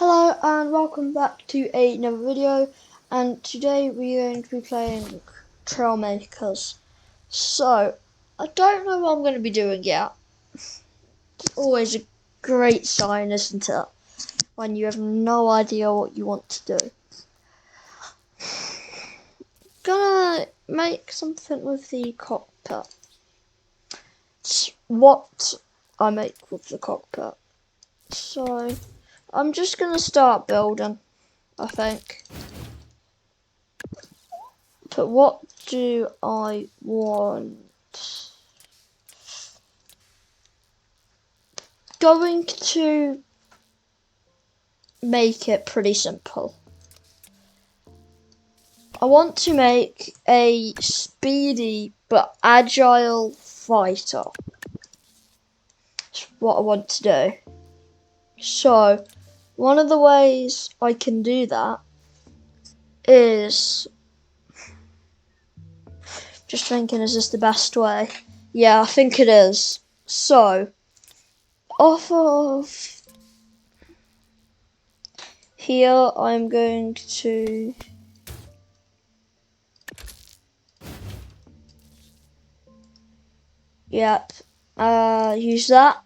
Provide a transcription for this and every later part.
Hello and welcome back to another video, and today we're going to be playing Trailmakers. So, I don't know what I'm going to be doing yet. It's always a great sign, isn't it? When you have no idea what you want to do. Gonna make something with the cockpit. It's what I make with the cockpit. So, I'm just gonna start building, I think. But what do I want? Going to make it pretty simple. I want to make a speedy but agile fighter. That's what I want to do. So, one of the ways I can do that is just thinking, is this the best way? Yeah, I think it is. So, off of here, I'm going to use that.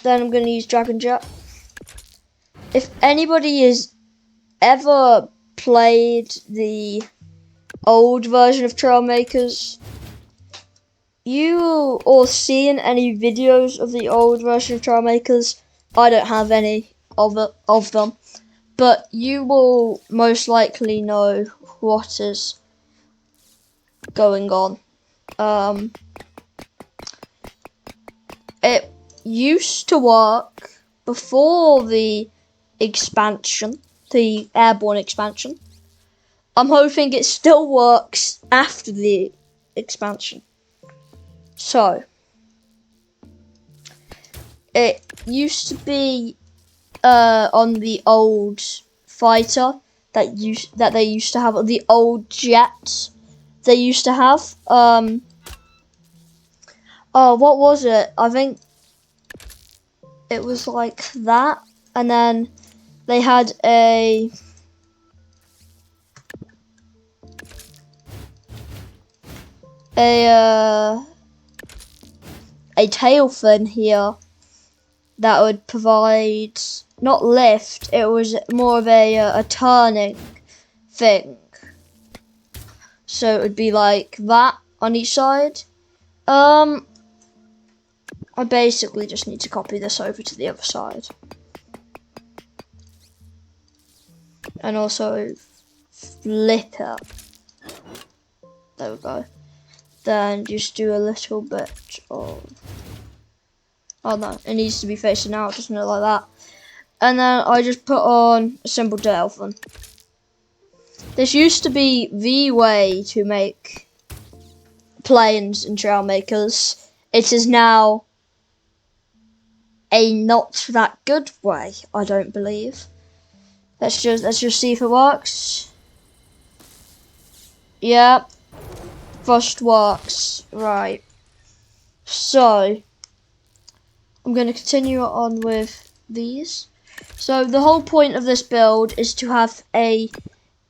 Then I'm going to use Dragon Jet. If anybody has ever played the old version of Trailmakers, or seen any videos of the old version of Trailmakers, I don't have any of them, but you will most likely know what is going on. It used to work before the expansion, the airborne expansion. I'm hoping it still works after the expansion. So, it used to be on the old fighter that they used to have, the old jets they used to have. Oh, what was it? I think it was like that, and then they had a tail fin here that would provide not lift. It was more of a turning thing. So it would be like that on each side. I basically just need to copy this over to the other side. And also flip it. There we go. Then just do a little bit of... Oh no, it needs to be facing out, doesn't it, like that. And then I just put on a simple tail fin. This used to be the way to make planes in Trailmakers. It is now a not that good way, I don't believe. Let's just see if it works. Yeah, first works. Right. So I'm going to continue on with these. So the whole point of this build is to have a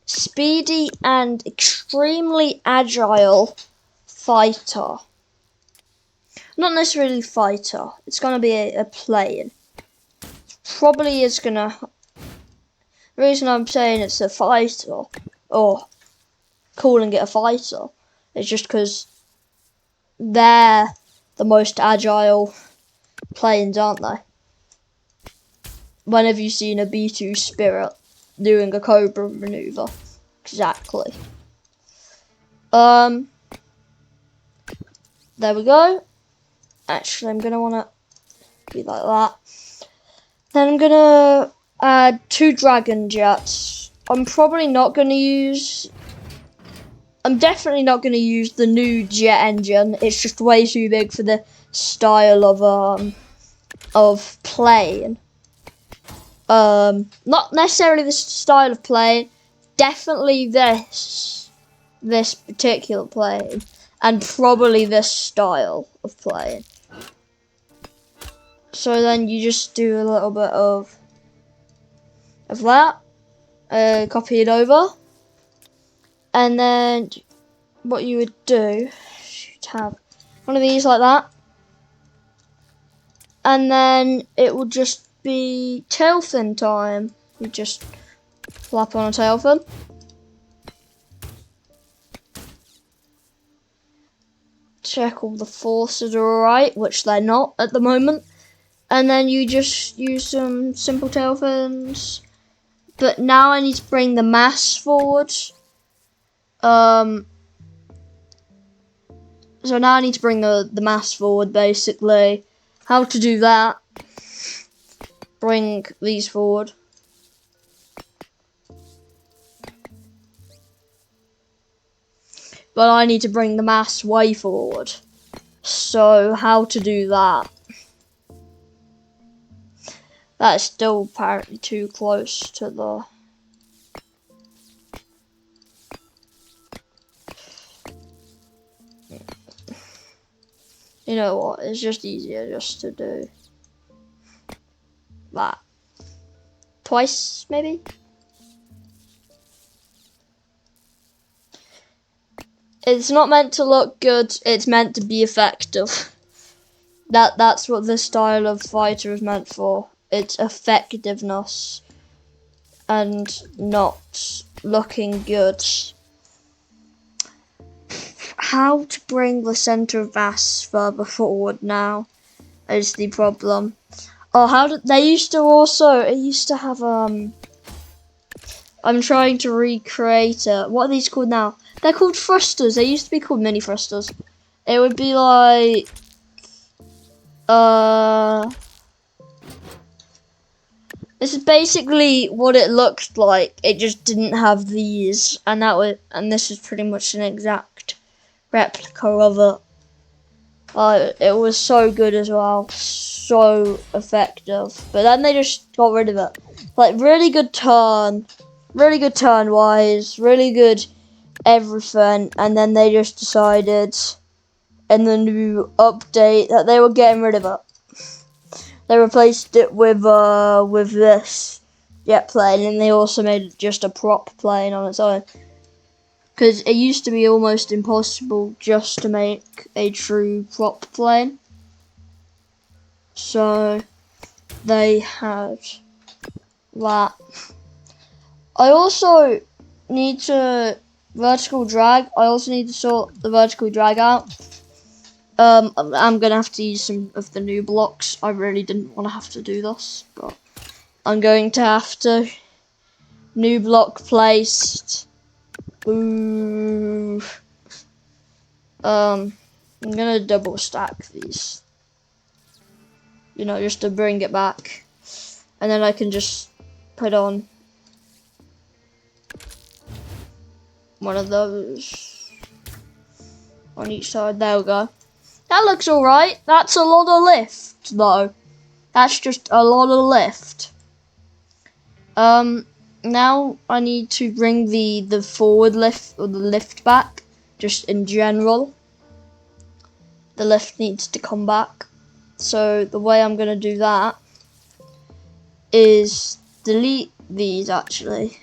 speedy and extremely agile fighter. Not necessarily fighter. It's going to be a plane. Probably is going to... The reason I'm saying it's a fighter, or calling it a fighter, is just because they're the most agile planes, aren't they? When have you seen a B-2 Spirit doing a Cobra maneuver? Exactly. There we go. Actually, I'm going to want to be like that. Then I'm going to add 2 Dragon Jets. I'm definitely not going to use the new jet engine. It's just way too big for the style of plane. Not necessarily the style of plane. Definitely this particular plane, and probably this style of plane. So then you just do a little bit of of that. Copy it over. And then what you would do, you'd have one of these like that. And then it will just be tail fin time. You just flap on a tail fin. Check all the forces are alright, which they're not at the moment. And then you just use some simple tail fins. But now I need to bring the mass forward. So now I need to bring the mass forward, basically. How to do that? Bring these forward. But I need to bring the mass way forward. So how to do that? That is still apparently too close to the... You know what, it's just easier just to do that. Twice, maybe? It's not meant to look good, it's meant to be effective. That's what this style of fighter is meant for. It's effectiveness and not looking good. How to bring the center of mass further forward now is the problem. Oh, how did they used to also? It used to have I'm trying to recreate it. What are these called now? They're called thrusters. They used to be called mini thrusters. It would be like this is basically what it looked like. It just didn't have these, and this is pretty much an exact replica of it. It was so good as well, so effective. But then they just got rid of it. Like really good turn wise, really good everything, and then they just decided in the new update that they were getting rid of it. They replaced it with this jet plane, and they also made it just a prop plane on its own. Because it used to be almost impossible just to make a true prop plane. So they had that. I also need to vertical drag. I also need to sort the vertical drag out. I'm gonna have to use some of the new blocks. I really didn't want to have to do this, but I'm going to have to. New block placed. Ooh. I'm gonna double stack these. You know, just to bring it back. And then I can just put on one of those on each side. There we go. That looks alright. That's a lot of lift, though. That's just a lot of lift. Now I need to bring the forward lift, or the lift back, just in general. The lift needs to come back. So the way I'm going to do that is delete these, actually.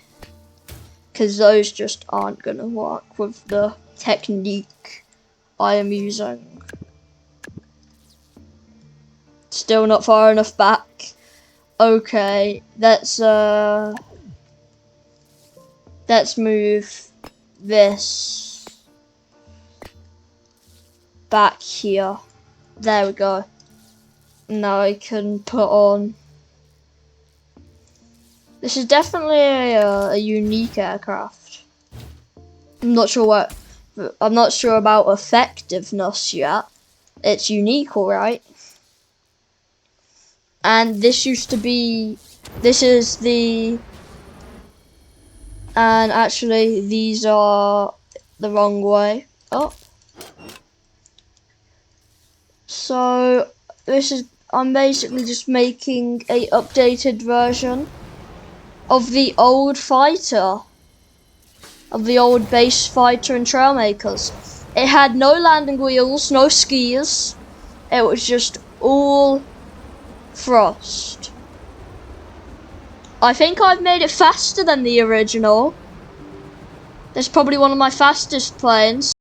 Because those just aren't going to work with the technique I am using. Still not far enough back. Okay, let's move this back here. There we go. Now I can put on. This is definitely a unique aircraft. I'm not sure about effectiveness yet. It's unique, alright. And this used to be. This is the. And actually, these are the wrong way. Oh. So this is. I'm basically just making a updated version of the old fighter, of the old base fighter and Trailmakers. It had no landing wheels, no skis. It was just all thrust. I think I've made it faster than the original. That's probably one of my fastest planes.